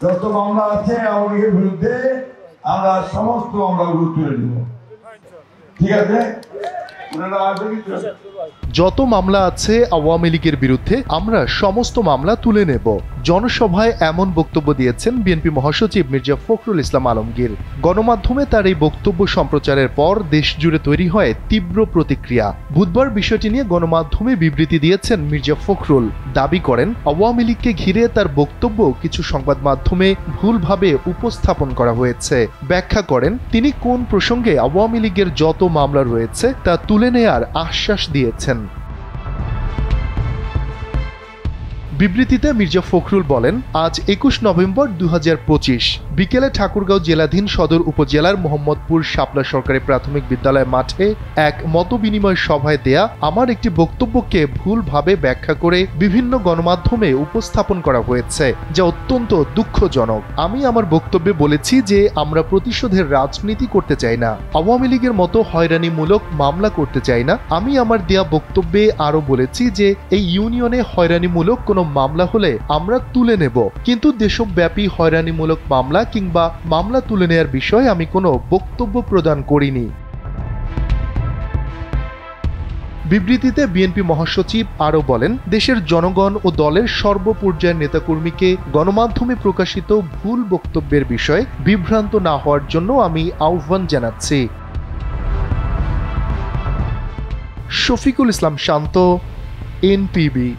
যত মামলা আছে আওয়ামী লীগের বিরুদ্ধে আমরা সমস্ত মামলাগুলো তুলে নেব। ঠিক আছে, যত মামলা আছে আওয়ামী লীগের বিরুদ্ধে আমরা সমস্ত মামলা তুলে নেব। জনসভায় এমন বক্তব্য দিয়েছেন বিএনপি মহাসচিব মির্জা ফখরুল ইসলাম আলমগীর। গণমাধ্যমে তার এই বক্তব্য সম্প্রচারের পর দেশ জুড়ে তৈরি হয় তীব্র প্রতিক্রিয়া। বুধবার বিষয়টি নিয়ে গণমাধ্যমে বিবৃতি দিয়েছেন মির্জা ফখরুল। দাবি করেন আওয়ামী লীগকে ঘিরে তার বক্তব্য কিছু সংবাদ মাধ্যমে ভুলভাবে উপস্থাপন করা হয়েছে। ব্যাখ্যা করেন তিনি কোন প্রসঙ্গে আওয়ামী লীগের যত মামলা রয়েছে তা তুলে নেয়ার আশ্বাস দিয়েছেন। বিবৃতিতে মির্জা ফখরুল বলেন, আজ ২১ নভেম্বর ২০২৫ বিকেলে ঠাকুরগাঁও জেলাধীন সদর উপজেলার মোহাম্মদপুর শাপলা সরকারি প্রাথমিক বিদ্যালয় মাঠে এক মতবিনিময় সভায় দেয়া আমার একটি বক্তব্যকে ভুলভাবে ব্যাখ্যা করে বিভিন্ন গণমাধ্যমে উপস্থাপন করা হয়েছে, যা অত্যন্ত দুঃখজনক। আমি আমার বক্তব্যে বলেছি যে আমরা প্রতিশোধের রাজনীতি করতে চাই না, আওয়ামী লীগের মতো হয়রানিমূলক মামলা করতে চাই না। আমি আমার দেয়া বক্তব্যে আরো বলেছি যে এই ইউনিয়নে হয়রানিমূলক কোনো মামলা হলে আমরা তুলে নেব, কিন্তু দেশব্যাপী হয়রানিমূলক মামলা কিংবা মামলা তুলে নেয়ার বিষয়ে আমি কোনো বক্তব্য প্রদান করিনি। বিবৃতিতে বিএনপি মহাসচিব আরও বলেন, দেশের জনগণ ও দলের সর্বপর্যায়ের নেতাকর্মীকে গণমাধ্যমে প্রকাশিত ভুল বক্তব্যের বিষয়ে বিভ্রান্ত না হওয়ার জন্য আমি আহ্বান জানাচ্ছি। শফিকুল ইসলাম শান্ত, এনপিবি।